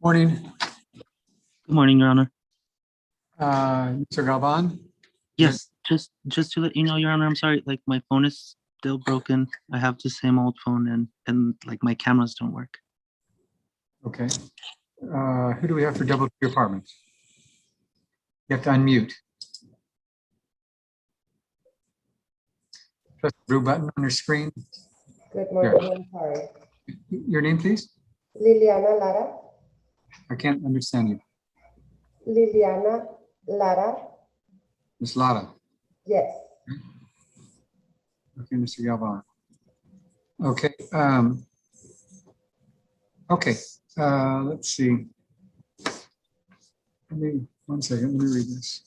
Morning, Good morning, Your Honor. Mr. Galvan. Yes, just to let you know, Your Honor, I'm sorry, like my phone is still broken. I have the same old phone and like my cameras don't work. Okay. Who do we have for double Q apartments? You have to unmute. Press the blue button on your screen. Good morning, I'm sorry. Your name, please? Liliana Lara. I can't understand you. Liliana Lara. Ms. Lara. Yes. Okay, Mr. Galvan. Okay. Okay. Let's see. One second. Let me read this.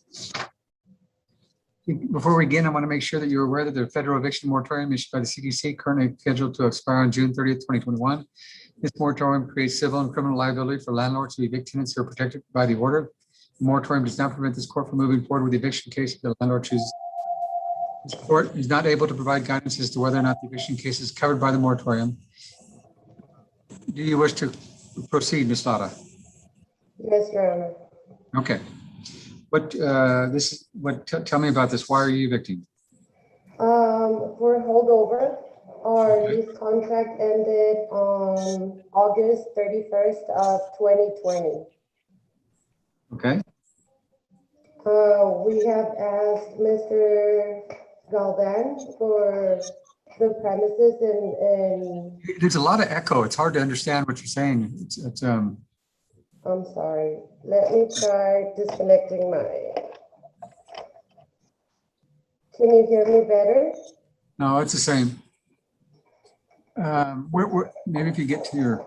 Before we begin, I want to make sure that you're aware that the federal eviction moratorium issued by the CDC currently scheduled to expire on June 30th, 2021. This moratorium creates civil and criminal liability for landlords who evict tenants who are protected by the order. The moratorium does not prevent this court from moving forward with the eviction case if the landlord chooses. This court is not able to provide guidance as to whether or not the eviction case is covered by the moratorium. Do you wish to proceed, Ms. Lara? Yes, Your Honor. Okay. Tell me about this. Why are you evicting? For holdover, our lease contract ended on August 31st of 2020. Okay. We have asked Mr. Galvan for the premises and There's a lot of echo. It's hard to understand what you're saying. I'm sorry. Let me try disconnecting my. Can you hear me better? No, it's the same. Maybe if you get to your.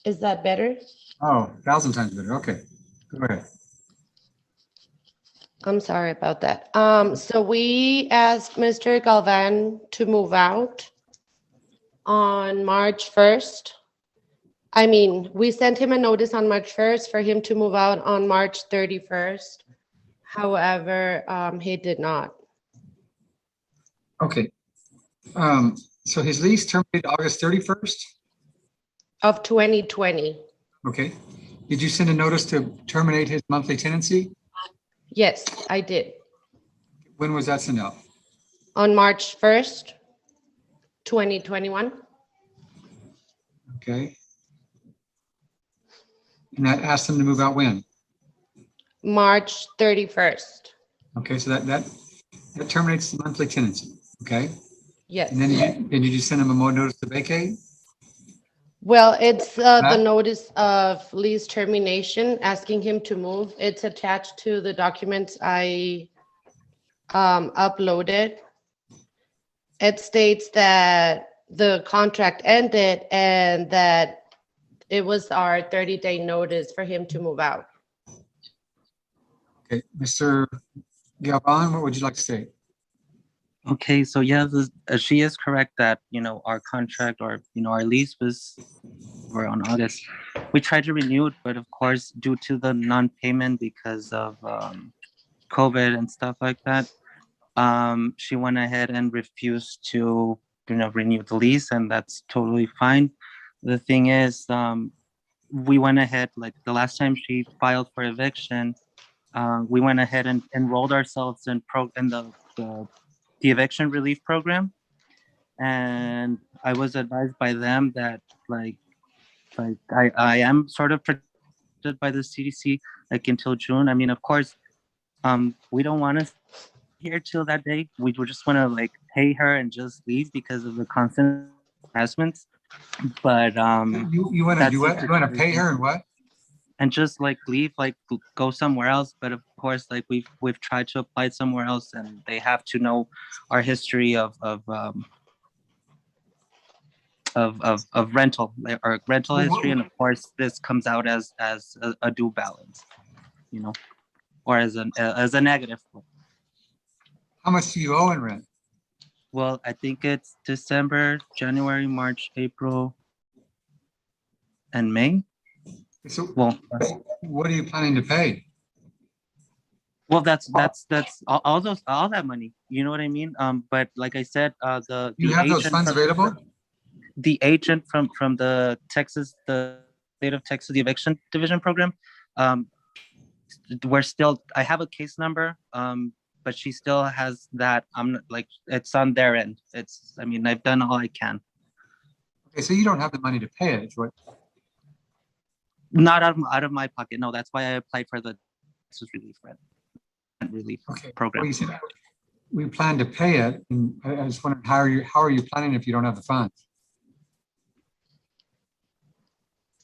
Is that better? Oh, 1,000 times better. Okay, go ahead. I'm sorry about that. So we asked Mr. Galvan to move out on March 1st. I mean, we sent him a notice on March 1st for him to move out on March 31st. However, he did not. Okay. So his lease terminated August 31st. Of 2020. Okay. Did you send a notice to terminate his monthly tenancy? Yes, I did. When was that sent out? On March 1st, 2021. Okay. And that asked him to move out when? March 31st. Okay, so that terminates the monthly tenancy. Okay. Yes. And then you just send him a notice to vacate? Well, it's the notice of lease termination, asking him to move. It's attached to the documents I uploaded. It states that the contract ended and that it was our 30-day notice for him to move out. Okay, Mr. Galvan, what would you like to say? Okay, so yeah, she is correct that, our contract or, our lease was over on August. We tried to renew it, but of course, due to the non-payment because of COVID and stuff like that, she went ahead and refused to, renew the lease, and that's totally fine. The thing is, we went ahead, like the last time she filed for eviction, we went ahead and enrolled ourselves in the eviction relief program, and I was advised by them that like I am sort of protected by the CDC like until June. I mean, of course, we don't want to here till that day. We just want to like pay her and just leave because of the constant harassment. But You want to pay her and what? And just like leave, like go somewhere else. But of course, like we've tried to apply somewhere else, and they have to know our history of rental, or rental history, and of course, this comes out as a due balance, or as a negative. How much do you owe in rent? Well, I think it's December, January, March, April, and May. So Well, what are you planning to pay? Well, that's all that money. You know what I mean? But like I said, You have those funds available? the agent from the state of Texas, the eviction division program, um, I have a case number, but she still has that. I'm not, like, it's on their end. I mean, I've done all I can. Okay, so you don't have the money to pay it, right? Not out of my pocket. No, that's why I applied for the Texas relief Okay. program. Well, you said we plan to pay it, and I just wondered, how are you planning if you don't have the funds?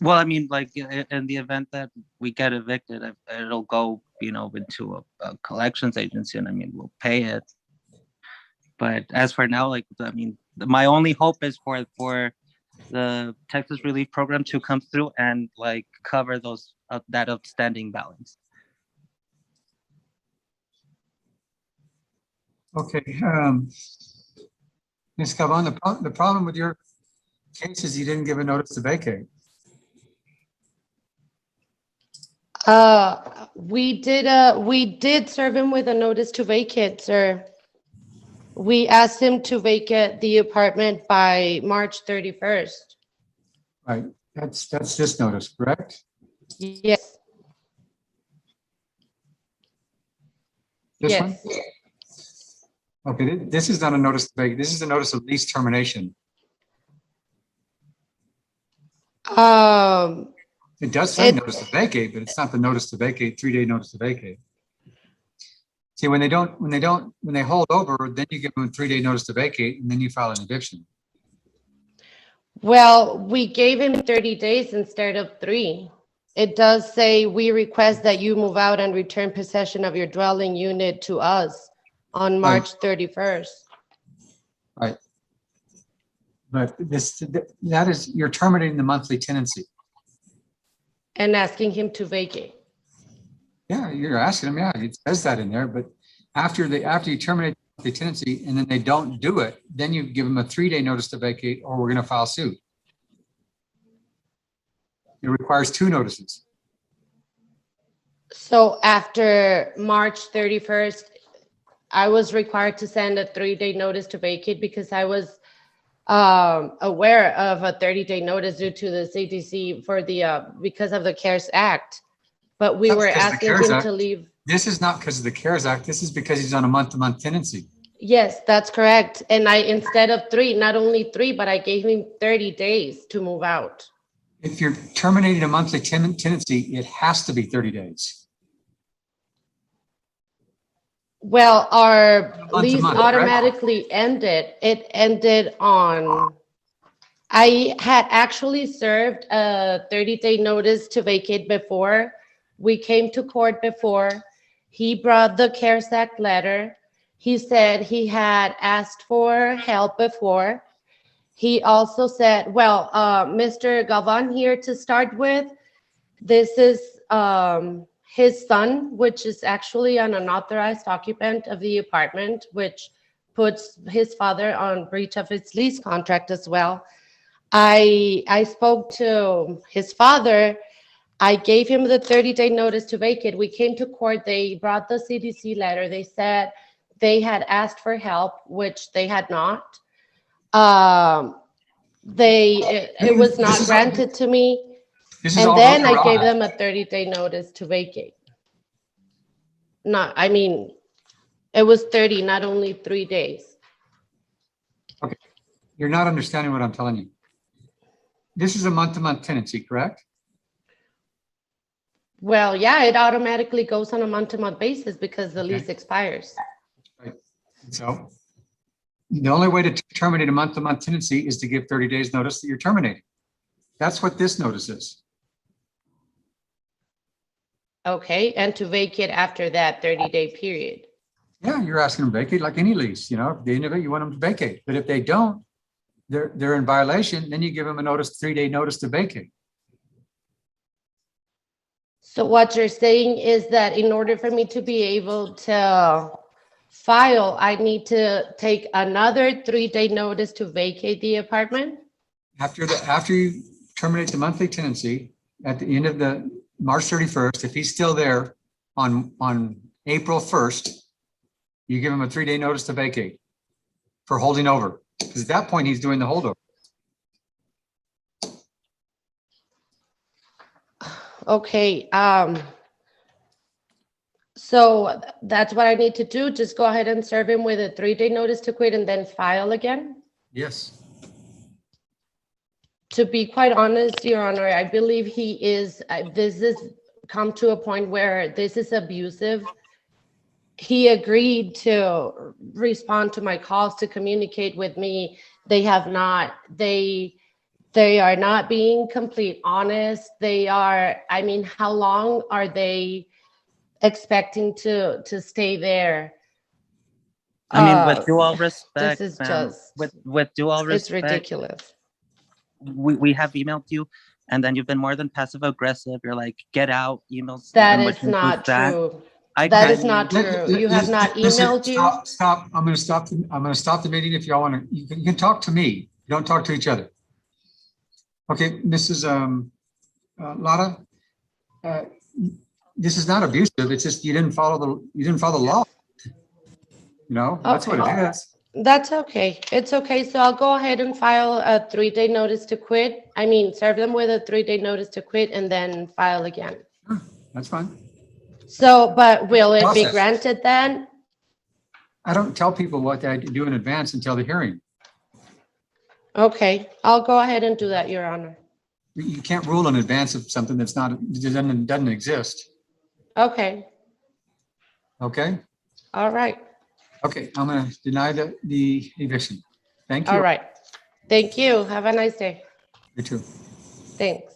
Well, I mean, like, in the event that we get evicted, it'll go, into a collections agency, and I mean, we'll pay it. But as for now, like, I mean, my only hope is for the Texas Relief Program to come through and like cover that outstanding balance. Okay, Ms. Calvan, the problem with your case is you didn't give a notice to vacate. We did serve him with a notice to vacate, sir. We asked him to vacate the apartment by March 31st. Right, that's this notice, correct? Yes. This one? Yes. Okay, this is not a notice to vacate. This is a notice of lease termination. It does say notice to vacate, but it's not the notice to vacate, 3-day notice to vacate. See, when they hold over, then you give them a 3-day notice to vacate, and then you file an eviction. Well, we gave him 30 days instead of 3. It does say we request that you move out and return possession of your dwelling unit to us on March 31st. Right. But that is, you're terminating the monthly tenancy. And asking him to vacate. Yeah, you're asking them, yeah, it says that in there, but after you terminate the tenancy and then they don't do it, then you give them a 3-day notice to vacate, or we're gonna file suit. It requires 2 notices. So after March 31st, I was required to send a 3-day notice to vacate because I was aware of a 30-day notice due to the CDC because of the CARES Act. But we were asking him to leave. This is not because of the CARES Act. This is because he's on a month-to-month tenancy. Yes, that's correct. And instead of 3, not only 3, but I gave him 30 days to move out. If you're terminating a monthly tenancy, it has to be 30 days. Well, our lease month, automatically ended. It ended I had actually served a 30-day notice to vacate before. We came to court before. He brought the CARES Act letter. He said he had asked for help before. He also said, well, Mr. Galvan here to start with, this is his son, which is actually an unauthorized occupant of the apartment, which puts his father on breach of his lease contract as well. I spoke to his father. I gave him the 30-day notice to vacate. We came to court. They brought the CDC letter. They said they had asked for help, which they had not. It was not granted to me. And then I gave them a 30-day notice to vacate. It was 30, not only 3 days. Okay, you're not understanding what I'm telling you. This is a month-to-month tenancy, correct? Well, yeah, it automatically goes on a month-to-month basis because the lease expires. Right. So the only way to terminate a month-to-month tenancy is to give 30 days notice that you're terminating. That's what this notice is. Okay, and to vacate after that 30-day period. Yeah, you're asking them to vacate like any lease, at the end of it, you want them to vacate. But if they don't, they're in violation, then you give them a 3-day notice to vacate. So what you're saying is that in order for me to be able to file, I need to take another 3-day notice to vacate the apartment? After you terminate the monthly tenancy, at the end of the March 31st, if he's still there on April 1st, you give him a 3-day notice to vacate for holding over. Because at that point, he's doing the holdover. Okay, so that's what I need to do. Just go ahead and serve him with a 3-day notice to quit and then file again? Yes. To be quite honest, Your Honor, I believe he is, this is come to a point where this is abusive. He agreed to respond to my calls to communicate with me. They have not, they are not being complete honest. They are, I mean, how long are they expecting to stay there? I mean, with due all respect, is ma'am, just- with due all It's respect, ridiculous. we have emailed you, and then you've been more than passive aggressive. You're like, get out, emails. That in which is not includes that. true. I That can't is not even- true. You have not Listen, emailed you? Stop. I'm going to stop. I'm going to stop the meeting if y'all want to. You can talk to me. You don't talk to each other. Okay, Mrs. Lotta, this is not abusive. It's just you didn't follow the law. You know, that's what it is. That's okay. It's okay. So I'll go ahead and file a 3-day notice to quit. I mean, serve them with a 3-day notice to quit and then file again. That's fine. So, but will it be Process. granted then? I don't tell people what I do in advance until the hearing. Okay, I'll go ahead and do that, Your Honor. You can't rule in advance of something that's not, doesn't exist. Okay, Okay? all right, Okay, I'm going to deny the eviction. Thank you. all right. Thank you. Have a nice day. You too. Thanks.